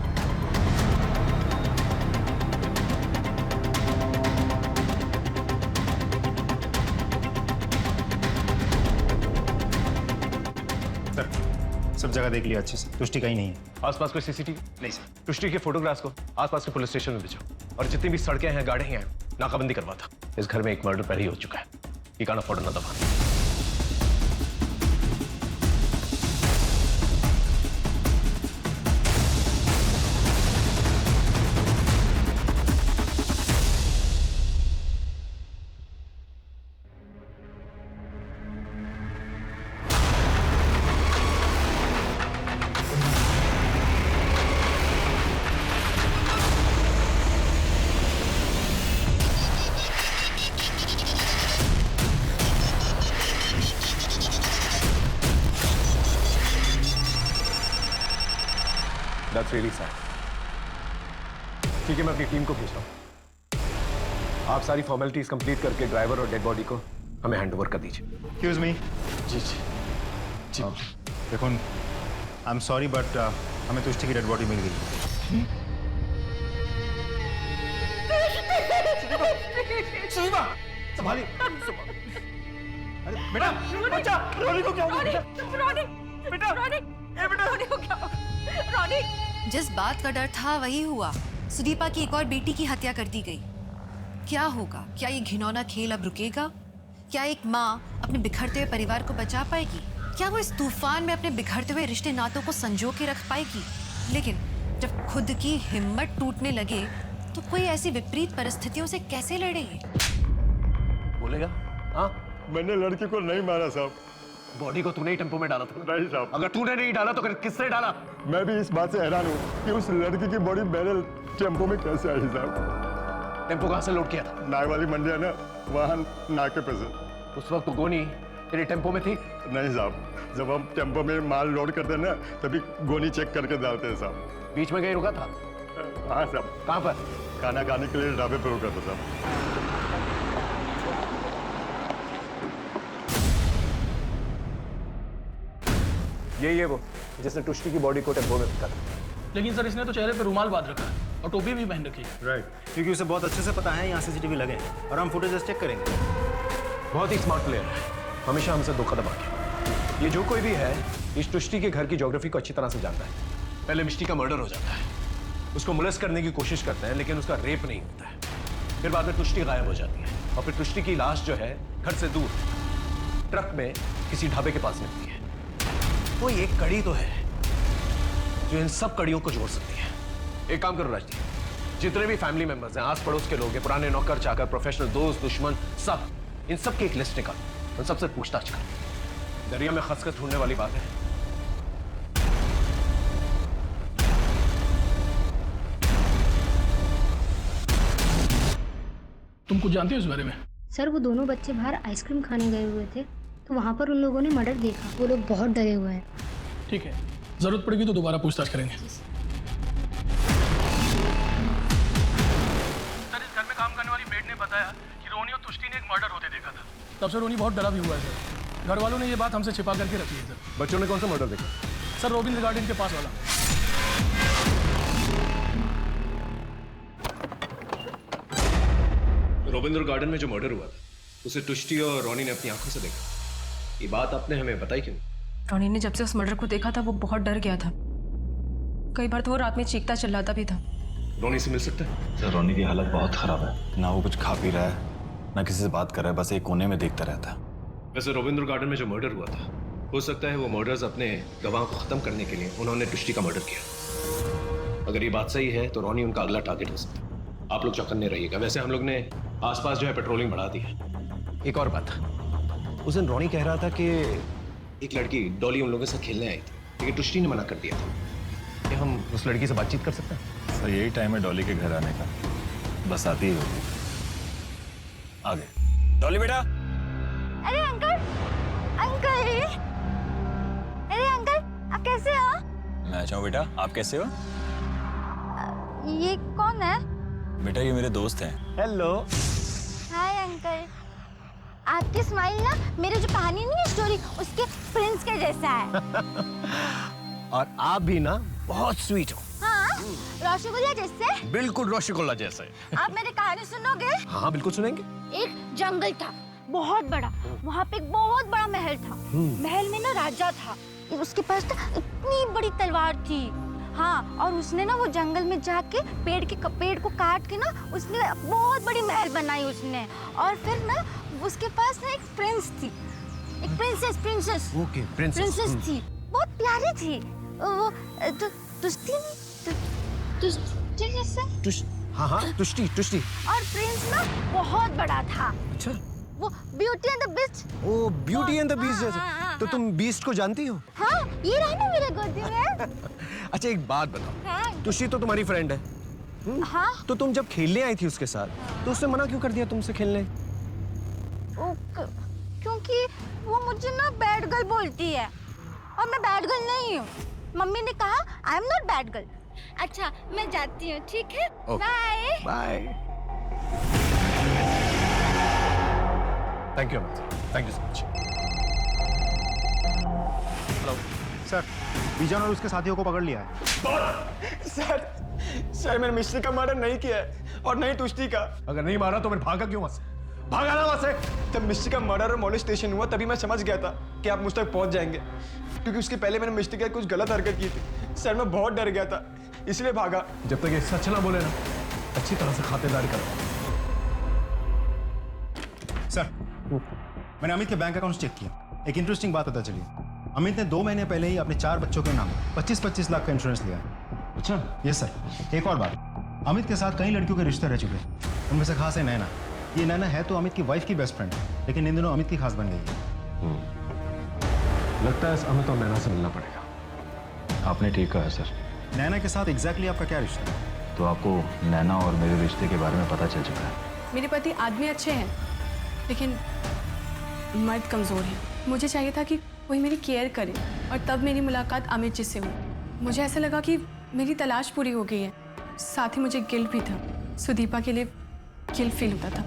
सब जगह देख लिया अच्छे से, तुष्टि कहीं नहीं है। आसपास कोई सीसीटीवी? नहीं सर। तुष्टि के फोटोग्राफ्स को आसपास के पुलिस स्टेशन में भेजो और जितनी भी सड़कें हैं, गाड़ियां हैं, नाकाबंदी करवा था। इस घर में एक मर्डर पहले ही हो चुका है। ये कान अफोर्ड ना दबा। That's really sad. ठीक है, मैं अपनी टीम को भेज रहा हूँ। आप सारी फॉर्मेलिटीज कंप्लीट करके ड्राइवर और डेड बॉडी को हमें हैंडओवर कर दीजिए। Excuse me. जी जी जी। देखो, आई एम सॉरी बट हमें तुष्टि की डेड बॉडी मिल गई। संभालिए। अरे बेटा, बच्चा, रोनी को क्या हो गया? बेटा, रोनी को क्या हो गया? रोनी, जिस बात का डर था वही हुआ। सुदीपा की एक और बेटी की हत्या कर दी गई। क्या होगा? क्या ये घिनौना खेल अब रुकेगा? क्या एक माँ अपने बिखरते हुए परिवार को बचा पाएगी? क्या वो इस तूफान में अपने बिखरते हुए रिश्ते नातों को संजो के रख पाएगी? लेकिन जब खुद की हिम्मत टूटने लगे तो कोई ऐसी विपरीत परिस्थितियों से कैसे लड़ेगी? बोलेगा? हाँ, मैंने लड़की को नहीं मारा साहब। बॉडी को तूने ही टेम्पो में डाला था? नहीं साहब। अगर तूने नहीं डाला तो किसने डाला? मैं भी इस बात से हैरान हूँ कि उस लड़की की बॉडी मेरे टेम्पो में कैसे आई साहब। टेम्पो कहाँ से लोड किया था? नाग वाली मंडी है ना, वहाँ नाके पे से। उस वक्त तो गोनी तेरे टेम्पो में थी? नहीं साहब, जब हम टेम्पो में माल लोड करते हैं ना तभी गोनी चेक करके डालते हैं साहब। बीच में कहीं रुका था? हाँ साहब। कहाँ पर? खाना खाने के लिए ढाबे पर रुका था साहब। यही है वो जिसने टुष्टी की बॉडी को टेम्पो में फेंका था। लेकिन सर इसने तो चेहरे पे रुमाल बांध रखा है और टोपी भी पहन रखी है। राइट, क्योंकि उसे बहुत अच्छे से पता है यहाँ सीसीटीवी लगे हैं और हम फुटेज चेक करेंगे। बहुत ही स्मार्ट प्लेयर है, हमेशा हमसे दो कदम आगे। ये जो कोई भी है इस टुष्टी के घर की ज्योग्राफी को अच्छी तरह से जानता है। पहले मिष्टी का मर्डर हो जाता है, उसको मुलस करने की कोशिश करते हैं लेकिन उसका रेप नहीं होता है। फिर बाद में टुष्टी गायब हो जाती है और फिर टुष्टी की लाश जो है घर से दूर ट्रक में किसी ढाबे के पास मिलती है। कोई एक कड़ी तो है जो इन सब कड़ियों को जोड़ सकती है। एक काम करो राजदीप, जितने भी फैमिली मेंबर्स हैं, आस पड़ोस के लोग हैं, पुराने नौकर चाकर, प्रोफेशनल दोस्त, दुश्मन, सब, इन सब की एक लिस्ट निकाल, उन सबसे पूछताछ कर। दरिया में खसखस ढूंढने वाली बात है। तुम कुछ जानते हो इस बारे में? सर वो दोनों बच्चे बाहर आइसक्रीम खाने गए हुए थे तो वहाँ पर उन लोगों ने मर्डर देखा। वो लोग बहुत डरे हुए हैं। ठीक है, जरूरत पड़ेगी तो दोबारा पूछताछ करेंगे। सर इस घर में काम करने वाली मेड ने बताया कि रोनी और तुष्टी ने एक मर्डर होते देखा था। तब से रोनी बहुत डरा भी हुआ है सर। घर वालों ने ये बात हमसे छिपा करके रखी है सर। बच्चों ने कौन सा मर्डर देखा? सर रॉबिन्स गार्डन के पास वाला। रविंद्र गार्डन में जो मर्डर हुआ था उसे टुष्टी और रोनी ने अपनी आंखों से देखा। ये बात आपने हमें बताई क्यों? रोनी ने जब से उस मर्डर को देखा था वो बहुत डर गया था। कई बार तो वो रात में चीखता चिल्लाता भी था। रोनी से मिल सकता है? सर रोनी की हालत बहुत खराब है, ना वो कुछ खा पी रहा है ना किसी से बात कर रहा है, बस एक कोने में देखता रहता है। वैसे रविंद्र गार्डन में जो मर्डर हुआ था हो सकता है वो मर्डर्स अपने गवाह को खत्म करने के लिए उन्होंने टुष्टी का मर्डर किया। अगर ये बात सही है तो रोनी उनका अगला टारगेट हो सकता है। आप लोग चौकन्ने रहिएगा। वैसे हम लोग ने आसपास जो है पेट्रोलिंग बढ़ा दी है। एक और बात, उस दिन रोनी कह रहा था कि एक लड़की डॉली उन लोगों से खेलने आई थी लेकिन टुष्टी ने मना कर दिया था। क्या हम उस लड़की से बातचीत कर सकते हैं? सर यही टाइम है डॉली के घर आने का, बस आती ही होगी। आगे डॉली बेटा। अरे अंकल, अंकल, अरे अंकल आप कैसे हो? मैं अच्छा हूँ बेटा, आप कैसे हो? ये कौन है? बेटा ये मेरे दोस्त हैं। हेलो। हाय अंकल, आपकी स्माइल ना मेरे जो कहानी नहीं है स्टोरी उसके प्रिंस के जैसा है। और आप भी ना बहुत स्वीट हो। हाँ, रसगुल्ला जैसे। बिल्कुल रसगुल्ला जैसे। आप मेरी कहानी सुनोगे? हाँ बिल्कुल सुनेंगे। एक जंगल था बहुत बड़ा, वहाँ पे एक बहुत बड़ा महल था। महल में ना राजा था, उसके पास ना इतनी बड़ी तलवार थी। हाँ, और उसने ना वो जंगल में जाके पेड़ को काट के ना उसने बहुत बड़ी महल बनाई उसने। और फिर ना उसके पास ना एक प्रिंस थी, एक प्रिंसेस। ओके, प्रिंसेस थी, बहुत प्यारी थी वो। तुष्टी जैसे। हाँ टुष्टी। और प्रिंस ना बहुत बड़ा था। अच्छा, वो ब्यूटी एंड द बीस्ट। ओ ब्यूटी एंड द बीस्ट जैसे। हाँ, तो तुम बीस्ट को जानती हो? हाँ, ये रहा ना मेरे गोदी में। अच्छा एक बात बताओ, हाँ। टुष्टी तो तुम्हारी फ्रेंड है। हाँ। तो तुम जब खेलने आई थी उसके साथ तो उसने मना क्यों कर दिया तुमसे खेलने? क्योंकि वो मुझे ना बैड गर्ल बोलती है और मैं बैड गर्ल नहीं हूँ। मम्मी ने कहा I am not bad girl. अच्छा मैं जाती हूँ, ठीक है? Bye bye. Thank you so much. Hello sir, बीजन और उसके साथियों को पकड़ लिया है। सर मैंने मिस्टी का मर्डर नहीं किया है और नहीं टुष्टी का। अगर नहीं मारा तो फिर भागा क्यों वहां से? भागा ना वहां से। जब मिस्टी का मर्डर और मोलेस्टेशन हुआ तभी मैं समझ गया था कि आप मुझ तक पहुंच जाएंगे, क्योंकि उसके पहले मैंने मिस्टी के साथ कुछ गलत हरकत की थी। सर मैं बहुत डर गया था इसलिए भागा। जब तक ये सच ना बोले ना अच्छी तरह से खातेदारी करो। सर मैंने अमित के बैंक अकाउंट चेक किया, एक इंटरेस्टिंग बात पता चली। अमित ने 2 महीने पहले ही अपने 4 बच्चों के नाम 25-25 लाख का इंश्योरेंस लिया है। अच्छा। Yes sir. एक और बात, अमित के साथ कई लड़कियों के रिश्ते रह चुके हैं, उनमें से खास है नैना। ये नैना है तो अमित की वाइफ की बेस्ट फ्रेंड है, लेकिन इन दिनों अमित की खास बन गई है। लगता है अमित और नैना से मिलना पड़ेगा। आपने ठीक कहा सर। नैना के साथ एग्जैक्टली आपका क्या रिश्ता है? तो आपको नैना और मेरे रिश्ते के बारे में पता चल चुका है। मेरे पति आदमी अच्छे हैं लेकिन मर्द कमज़ोर है। मुझे चाहिए था कि कोई मेरी केयर करे और तब मेरी मुलाकात अमित जी से हुई। मुझे ऐसा लगा कि मेरी तलाश पूरी हो गई है। साथ ही मुझे गिल्ट भी था। सुदीपा के लिए गिल्ट फील होता था।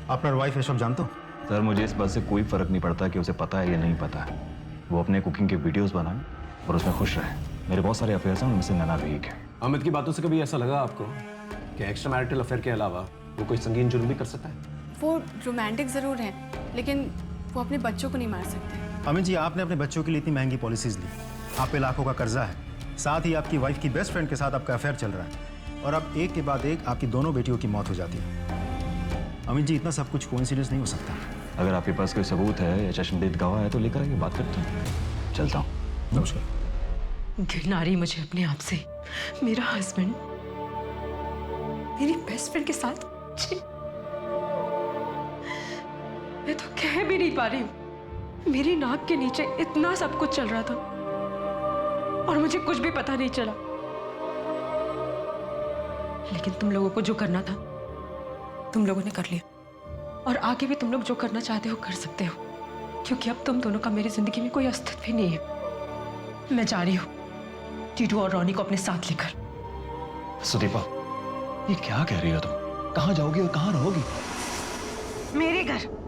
आपका वाइफ है सब जानते हो? सर मुझे इस बात से कोई फर्क नहीं पड़ता कि उसे पता है या नहीं पता है। वो अपने कुकिंग के वीडियोस बनाए और उसमें खुश रहे। मेरे बहुत सारे अफेयर्स हैं, उनमें से नैना भी एक है। अमित की बातों से कभी ऐसा लगा आपको कि एक्स्ट्रा मैरिटल अफेयर के अलावा वो कोई संगीन जुर्म भी कर सकता है? वो रोमांटिक ज़रूर हैं, लेकिन वो अपने बच्चों को नहीं मार सकते। अमित जी, आपने अपने बच्चों के लिए इतनी महंगी पॉलिसीज ली, आप पे लाखों का कर्जा है, साथ ही आपकी वाइफ की बेस्ट फ्रेंड के साथ आपका अफेयर चल रहा है और अब एक के बाद एक आपकी दोनों बेटियों की मौत हो जाती है। अमित जी, इतना सब कुछ कोइंसिडेंस नहीं हो सकता। अगर आपके पास कोई सबूत है या चश्मदीद गवाह है तो लेकर आइए, बात करते हैं। चलता हूँ। नमस्कार। घृणा आ रही मुझे अपने आप से। मेरा हस्बैंड मेरी बेस्ट फ्रेंड के साथ मैं तो कह भी नहीं पा रही हूँ। मेरी नाक के नीचे इतना सब कुछ चल रहा था और मुझे कुछ भी पता नहीं चला। लेकिन तुम लोगों को जो करना था तुम लोगों ने कर लिया, और आगे भी तुम लोग जो करना चाहते हो कर सकते हो, क्योंकि अब तुम दोनों का मेरी जिंदगी में कोई अस्तित्व ही नहीं है। मैं जा रही हूँ टीटू और रोनी को अपने साथ लेकर। सुदीपा, ये क्या कह रही हो तुम? कहाँ जाओगी और कहाँ रहोगी? मेरे घर।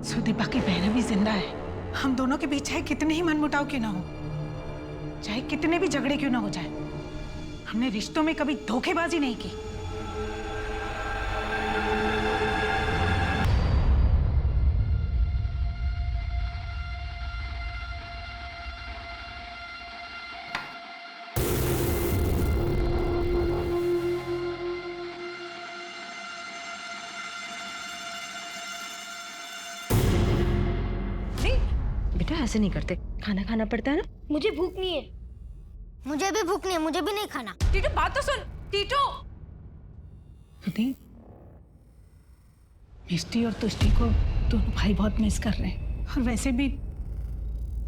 सुदीपा की बहन भी जिंदा है। हम दोनों के बीच चाहे कितने ही मनमुटाव क्यों ना हो, चाहे कितने भी झगड़े क्यों ना हो जाए, हमने रिश्तों में कभी धोखेबाजी नहीं की। बेटा ऐसे नहीं करते, खाना खाना पड़ता है ना। मुझे भूख नहीं है। मुझे भी भूख नहीं है, मुझे भी नहीं खाना। टीटू बात तो सुन। टीटू, मिष्टी और तुष्टी को दोनों भाई बहुत मिस कर रहे हैं, और वैसे भी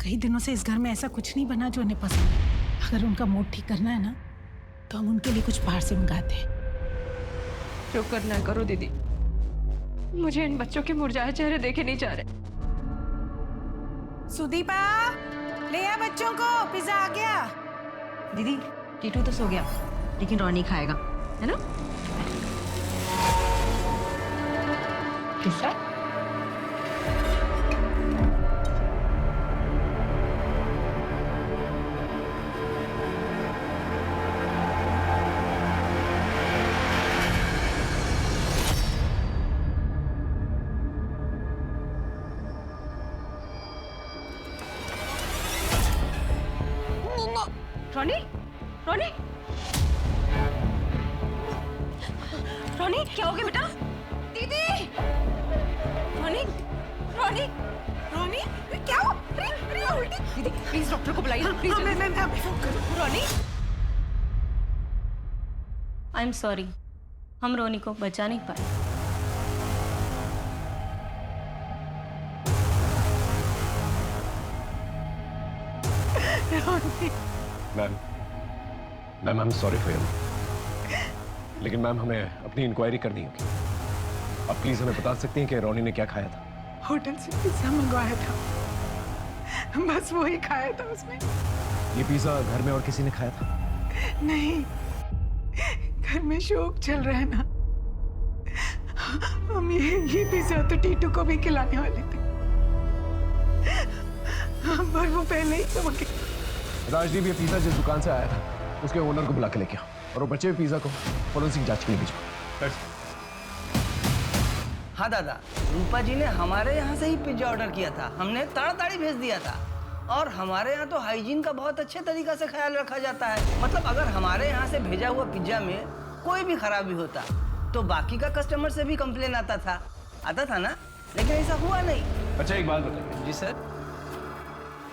कई दिनों से इस घर में ऐसा कुछ नहीं बना जो उन्हें पसंद है। अगर उनका मूड ठीक करना है ना तो हम उनके लिए कुछ बाहर से मंगाते हैं। जो करना है करो दीदी, मुझे इन बच्चों के मुरझाए चेहरे देखे नहीं जा रहे। सुदीपा, ले आ बच्चों को, पिज्जा आ गया। दीदी टीटू तो सो गया, लेकिन रोनी खाएगा, है ना? पिज्जा? रोनी, रोनी, रोनी, क्या हो गया बेटा? दीदी, रोनी, रोनी, रोनी, क्या हो? अरे उल्टी। दीदी प्लीज डॉक्टर को बुलाइए। प्लीज मैं अभी फोन करूं। रोनी, आई एम सॉरी, हम रोनी को बचा नहीं पाए। Ma'am I am sorry for you, लेकिन मैम हमें अपनी इंक्वायरी करनी होगी। आप प्लीज हमें बता सकती हैं कि रोनी ने क्या खाया था? होटल से पिज्जा मंगवाया था, बस वही खाया था उसने। ये पिज्जा घर में और किसी ने खाया था? नहीं, घर में शोक चल रहा है ना, हम ये पिज्जा तो टीटू को भी खिलाने वाले थे, पर वो पहले ही तो राजदीप, ये पिज्जा जिस दुकान से आया था उसके ओनर को बुला के लेके आओ और वो बचे हुए पिज्जा को फोरेंसिक जांच के लिए भिजवाओ। हाँ दादा, रूपा जी ने हमारे यहाँ से ही पिज्जा ऑर्डर किया था, हमने ताड़ाताड़ी भेज दिया था। और हमारे यहाँ तो हाइजीन का बहुत अच्छे तरीका से ख्याल रखा जाता है। मतलब अगर हमारे यहाँ से भेजा हुआ पिज्जा में कोई भी खराबी होता तो बाकी का कस्टमर से भी कंप्लेन आता था ना, लेकिन ऐसा हुआ नहीं। अच्छा एक बात बताइए। जी सर।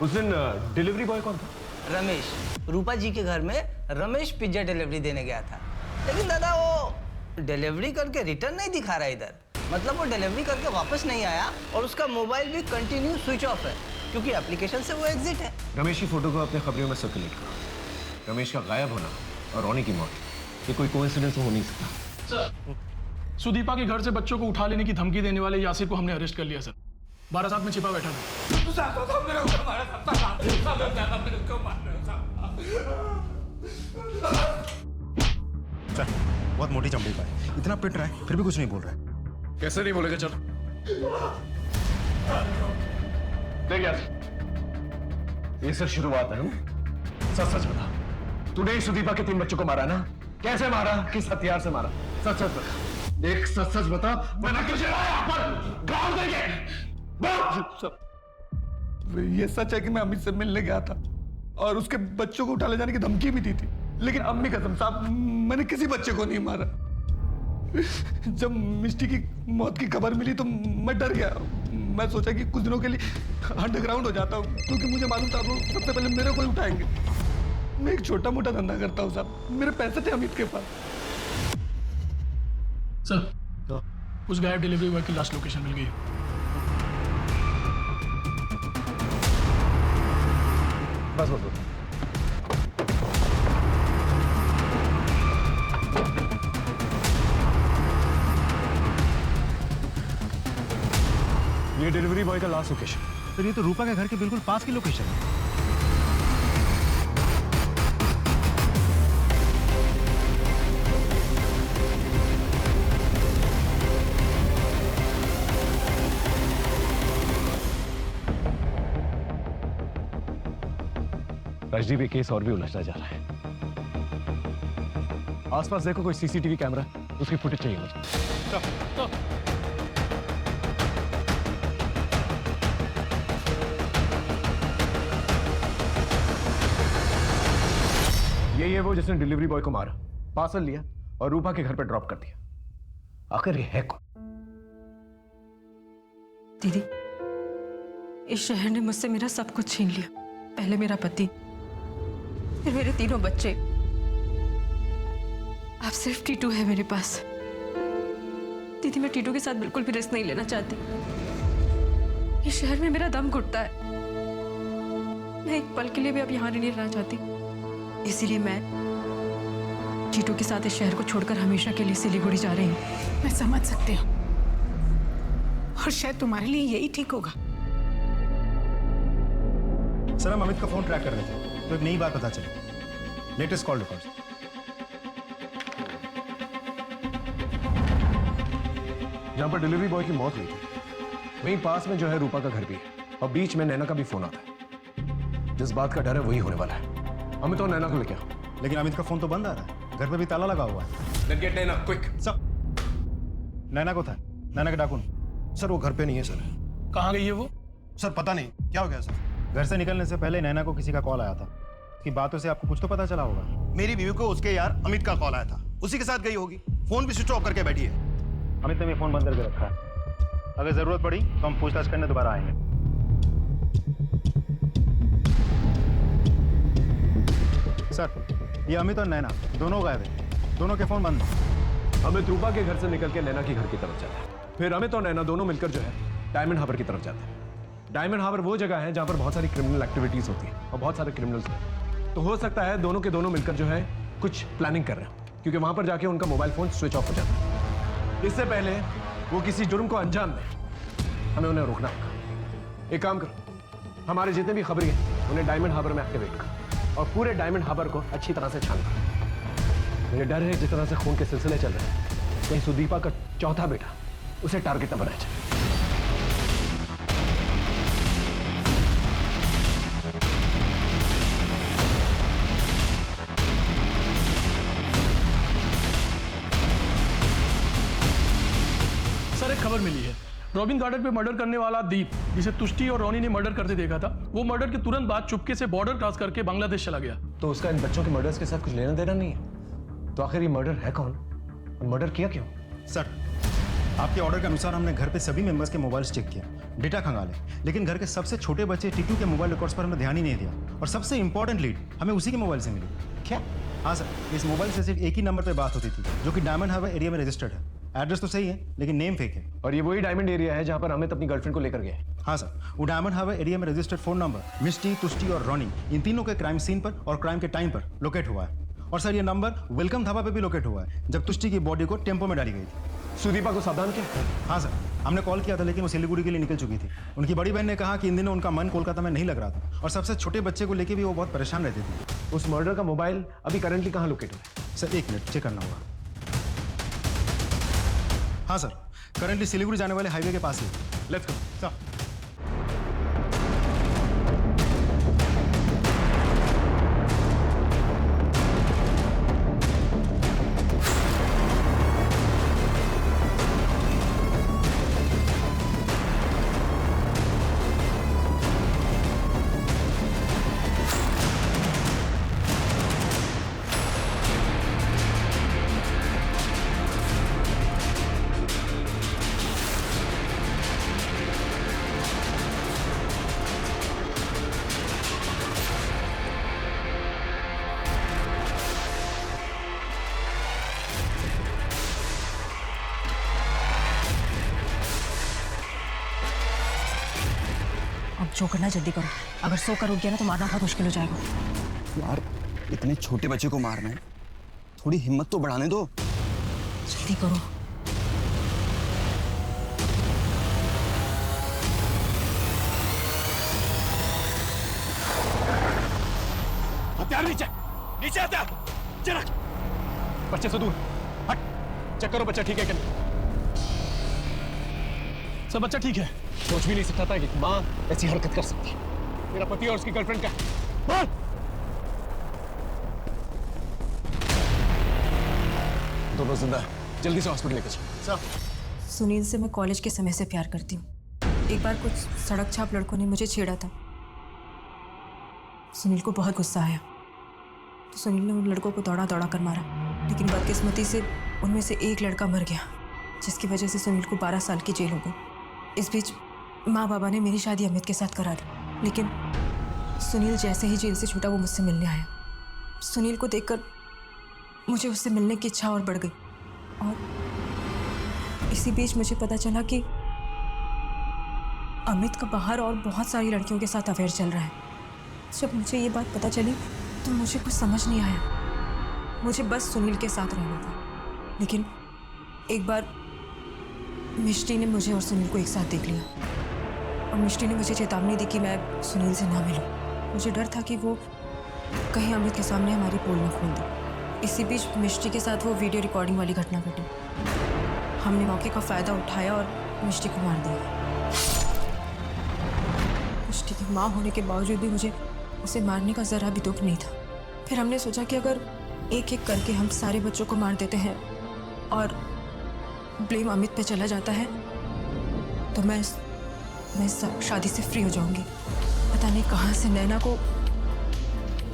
उस दिन डिलीवरी बॉय कौन था? रमेश, रूपा जी के घर में रमेश पिज्जा डिलीवरी देने गया था, लेकिन दादा वो डिलीवरी करके रिटर्न नहीं दिखा रहा इधर। मतलब वो डिलीवरी करके वापस नहीं आया और उसका मोबाइल भी कंटिन्यू स्विच ऑफ है, क्योंकि एप्लीकेशन से वो एग्जिट है। रमेश की फोटो को अपने खबरों में सर्कुलेट करो। रमेश का गायब होना और रोनी की मौत, ये कोई कोइंसिडेंस हो नहीं सकता। सर, सुदीपा के घर से बच्चों को उठा लेने की धमकी देने वाले यासिर को हमने अरेस्ट कर लिया सर। 12 साथ में छिपा बैठा था। चल, बहुत मोटी चमड़ी का है, इतना पिट रहा है फिर भी कुछ नहीं बोल रहा है। कैसे नहीं बोलेगा? चल देख यार, ये सिर्फ शुरुआत है। सच सच बता, तूने सुदीपा के 3 बच्चों को मारा ना? कैसे मारा? किस हथियार से मारा? सच सच बता, देख सच सच बता। मैंने तुझे लाया पर गाँव देंगे। ये सच है कि मैं अमित से मिलने गया था और उसके बच्चों को उठा ले जाने की धमकी भी दी थी, लेकिन अम्मी कसम साहब मैंने किसी बच्चे को नहीं मारा। जब मिष्टी की मौत की खबर मिली तो मैं डर गया। मैं सोचा कि कुछ दिनों के लिए अंडरग्राउंड हो जाता हूँ, क्योंकि मुझे मालूम था वो सबसे पहले मेरे को ही उठाएंगे। मैं एक छोटा मोटा धंधा करता हूँ साहब, मेरे पैसे थे अमित के पास। सर, उस गायब डिलीवरी बॉय की लास्ट लोकेशन मिल गई। बस बस बस। ये डिलीवरी बॉय का लास्ट लोकेशन। फिर ये तो रूपा के घर के बिल्कुल पास की लोकेशन है। राजदीप, केस और भी उलझता जा रहा है। आसपास देखो कोई सीसीटीवी कैमरा, उसकी फुटेज चाहिए मुझे। यही है वो जिसने डिलीवरी बॉय को मारा, पार्सल लिया और रूपा के घर पर ड्रॉप कर दिया। आखिर ये है कौन? दीदी, इस शहर ने मुझसे मेरा सब कुछ छीन लिया। पहले मेरा पति, फिर मेरे 3 बच्चे, अब सिर्फ टीटू है मेरे पास। दीदी, मैं टीटू के साथ बिल्कुल भी रिस्क नहीं लेना चाहती। इस शहर में मेरा दम घुटता है। मैं एक पल के लिए भी अब यहाँ नहीं रहना चाहती। इसीलिए मैं टीटू के साथ इस शहर को छोड़कर हमेशा के लिए सिलीगुड़ी जा रही हूँ। मैं समझ सकती हूँ और शायद तुम्हारे लिए यही ठीक होगा। सर, हम अमित का फोन ट्रैक कर रहे थे तो एक नई बात पता चली। Latest call record. जहां पर डिलीवरी बॉय की मौत हुई थी वहीं पास में जो है रूपा का घर भी है, और बीच में नैना का भी फोन आता है। जिस बात का डर है वही होने वाला है। अमित और नैना को लेके आओ। लेकिन अमित का फोन तो बंद आ रहा है, घर पे भी ताला लगा हुआ है। Let's get Naina, quick। Sir, Naina को था, नैना के डाकू। सर वो घर पे नहीं है सर। कहाँ गई है वो? सर पता नहीं क्या हो गया सर। घर से निकलने से पहले नैना को किसी का कॉल आया था। उसकी बातों से आपको कुछ तो पता चला होगा। मेरी बीवी को उसके यार अमित का कॉल आया था, उसी के साथ गई होगी। फोन भी स्विच ऑफ करके बैठी है। अमित ने भी फोन बंद करके रखा है। अगर जरूरत पड़ी तो हम पूछताछ करने दोबारा आएंगे। सर, ये अमित और नैना दोनों गायब हैं। दोनों के फोन बंद हैं। अमित रूपा के घर से निकल के नैना के घर की तरफ जाता है, फिर अमित और नैना दोनों मिलकर जो है डायमंड हार्बर की तरफ जाते हैं। डायमंड हार्बर वो जगह है जहां पर बहुत सारी क्रिमिनल एक्टिविटीज होती है और बहुत सारे क्रिमिनल्स हैं। तो हो सकता है दोनों के दोनों मिलकर जो है कुछ प्लानिंग कर रहे हो, क्योंकि वहां पर जाके उनका मोबाइल फोन स्विच ऑफ हो जाता है। इससे पहले वो किसी जुर्म को अंजाम दें, हमें उन्हें रोकना होगा। एक काम करो, हमारे जितने भी खबरी हैं उन्हें डायमंड हार्बर में एक्टिवेट करो और पूरे डायमंड हार्बर को अच्छी तरह से छान करो। मुझे डर है जिस तरह से खून के सिलसिले चल रहे हैं, कहीं सुदीपा का चौथा बेटा उसे टारगेट न बनाया जाए। सर, एक खबर मिली है। रॉबिन गार्डन पे मर्डर करने वाला दीप, जिसे तुष्टि और रोनी ने मर्डर करते देखा था, वो मर्डर के तुरंत बाद चुपके से बॉर्डर क्रॉस करके बांग्लादेश चला गया। तो उसका इन बच्चों के मर्डर्स के साथ कुछ लेना देना नहीं है। तो आखिर ये मर्डर है कौन और मर्डर किया क्यों? सर, आपके ऑर्डर के अनुसार हमने घर पे सभी मेंबर्स के मोबाइल्स चेक किया, डेटा खंगाले, लेकिन घर के सबसे छोटे बच्चे टीटू के मोबाइल रिकॉर्ड्स पर हमने ध्यान ही नहीं दिया। और सबसे इंपॉर्टेंट लीड हमें उसी के मोबाइल से मिली। क्या? हाँ सर, इस मोबाइल से सिर्फ एक ही नंबर पर बात होती थी, जो कि डायमंड हार्बर एरिया में रजिस्टर्ड है। एड्रेस तो सही है लेकिन नेम फेक है। और ये वही डायमंड एरिया है जहां पर अमित अपनी गर्लफ्रेंड को लेकर गए। हाँ सर, वो डायमंड हार्बर एरिया में रजिस्टर्ड फोन नंबर मिष्टी, तुष्टि और रोनी, इन तीनों के क्राइम सीन पर और क्राइम के टाइम पर लोकेट हुआ है। और सर, ये नंबर वेलकम धाबा पे भी लोकेट हुआ है, जब तुष्टि की बॉडी को टेम्पो में डाली गई थी। सुदीपा को सावधान किया? हाँ सर, हमने कॉल किया था लेकिन वो सिलीगुड़ी के लिए निकल चुकी थी। उनकी बड़ी बहन ने कहा कि इन दिनों उनका मन कोलकाता में नहीं लग रहा था और सबसे छोटे बच्चे को लेके भी वो बहुत परेशान रहती थी। उस मर्डर का मोबाइल अभी करंटली कहाँ लोकेट हुआ है? सर 1 मिनट चेक करना होगा। हाँ सर, करंटली सिलीगुड़ी जाने वाले हाईवे के पास ही। Let's go sir. अब जो करना जल्दी करो, अगर 100 करोड़ गया ना तो मारना बहुत मुश्किल हो जाएगा। यार इतने छोटे बच्चे को मारना है, थोड़ी हिम्मत तो बढ़ाने दो। जल्दी करो। हथियार नीचे, नीचे हथियार, चल रख। बच्चे से दूर हट। चेक करो बच्चा ठीक है कि नहीं। सब बच्चा ठीक है। सोच भी नहीं सकता था कि माँ ऐसी हरकत कर सकती है। मेरा पति और उसकी गर्लफ्रेंड का बोल। दोनों जिंदा है, जल्दी से हॉस्पिटल लेकर चलो। सुनील से मैं कॉलेज के समय से प्यार करती हूँ। एक बार कुछ सड़क छाप लड़कों ने मुझे छेड़ा था। सुनील को बहुत गुस्सा आया तो सुनील ने उन लड़कों को दौड़ा दौड़ा कर मारा, लेकिन बदकिस्मती से उनमें से एक लड़का मर गया, जिसकी वजह से सुनील को 12 साल की जेल हो गई। इस बीच माँ बाबा ने मेरी शादी अमित के साथ करा दी, लेकिन सुनील जैसे ही जेल से छूटा वो मुझसे मिलने आया। सुनील को देखकर मुझे उससे मिलने की इच्छा और बढ़ गई और इसी बीच मुझे पता चला कि अमित का बाहर और बहुत सारी लड़कियों के साथ अफेयर चल रहा है। जब मुझे ये बात पता चली तो मुझे कुछ समझ नहीं आया। मुझे बस सुनील के साथ रहना था, लेकिन एक बार मिष्टी ने मुझे और सुनील को एक साथ देख लिया और मिष्टी ने मुझे चेतावनी दी कि मैं सुनील से ना मिलूं। मुझे डर था कि वो कहीं अमित के सामने हमारी पोल न खोल दे। इसी बीच मिष्टी के साथ वो वीडियो रिकॉर्डिंग वाली घटना घटी। हमने मौके का फ़ायदा उठाया और मिष्टी को मार दिया। मिष्टी की माँ होने के बावजूद भी मुझे उसे मारने का ज़रा भी दुख नहीं था। फिर हमने सोचा कि अगर एक एक करके हम सारे बच्चों को मार देते हैं और ब्लेम अमित पे चला जाता है तो मैं शादी से फ्री हो जाऊंगी। पता नहीं कहाँ से नैना को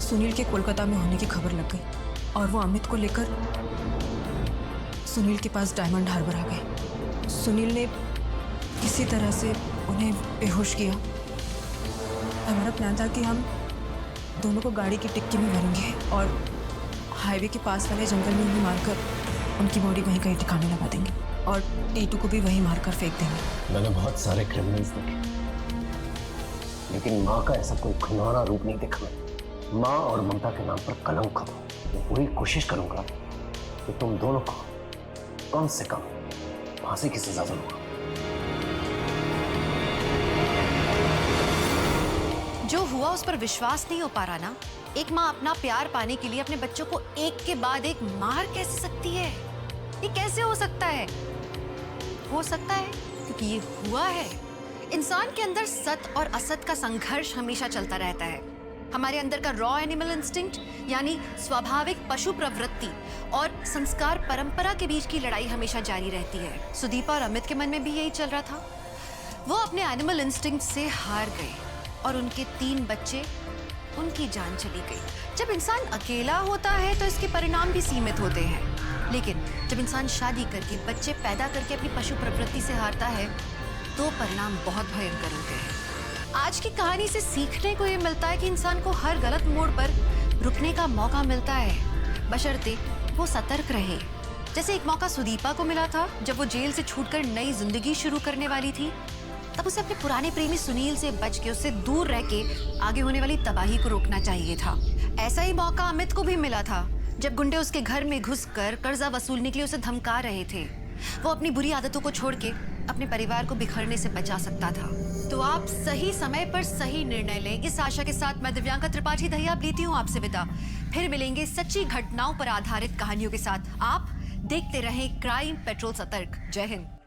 सुनील के कोलकाता में होने की खबर लग गई और वो अमित को लेकर सुनील के पास डायमंड हार्बर आ गए। सुनील ने किसी तरह से उन्हें बेहोश किया। हमारा प्लान था कि हम दोनों को गाड़ी की टिक्की में भरेंगे और हाईवे के पास वाले जंगल में उन्हें मारकर उनकी बॉडी वहीं कहीं ठिकाने लगा देंगे और टीटू को भी वहीं मारकर फेंक देंगे। मैंने बहुत सारे क्रिमिनल्स देखे, लेकिन माँ का ऐसा कोई खुनारा रूप नहीं देखा। माँ और ममता के नाम पर कलंक खो। मैं पूरी कोशिश करूंगा कि तुम दोनों को कम से कम फांसी की सजा दूंगा। जो हुआ उस पर विश्वास नहीं हो पा रहा ना। एक माँ अपना प्यार पाने के लिए अपने बच्चों को एक के बाद एक मार कैसे सकती है? ये कैसे हो सकता है? हो सकता है क्योंकि ये हुआ है। इंसान के अंदर सत और असत का संघर्ष हमेशा चलता रहता है। हमारे अंदर का रॉ एनिमल इंस्टिंक्ट यानी स्वाभाविक पशु प्रवृत्ति और संस्कार परंपरा के बीच की लड़ाई हमेशा जारी रहती है। सुदीपा और अमित के मन में भी यही चल रहा था। वो अपने एनिमल इंस्टिंक्ट से हार गए और उनके 3 बच्चे, उनकी जान चली गई। जब इंसान अकेला होता है तो इसके परिणाम भी सीमित होते हैं, लेकिन जब इंसान शादी करके बच्चे पैदा करके अपनी पशु प्रवृत्ति से हारता है तो परिणाम बहुत भयंकर होते हैं। आज की कहानी से सीखने को ये मिलता है कि इंसान को हर गलत मोड़ पर रुकने का मौका मिलता है, बशर्ते वो सतर्क रहे। जैसे एक मौका सुदीपा को मिला था जब वो जेल से छूटकर नई जिंदगी शुरू करने वाली थी। तब उसे अपने पुराने प्रेमी सुनील से बच के, उससे दूर रह के आगे होने वाली तबाही को रोकना चाहिए था। ऐसा ही मौका अमित को भी मिला था जब गुंडे उसके घर में घुसकर कर्जा वसूलने के लिए उसे धमका रहे थे। वो अपनी बुरी आदतों को छोड़ के अपने परिवार को बिखरने से बचा सकता था। तो आप सही समय पर सही निर्णय लें, इस आशा के साथ मैं दिव्यांका त्रिपाठी दहिया लेती हूँ आपसे विदा। फिर मिलेंगे सच्ची घटनाओं पर आधारित कहानियों के साथ। आप देखते रहें क्राइम पेट्रोल सतर्क। जय हिंद।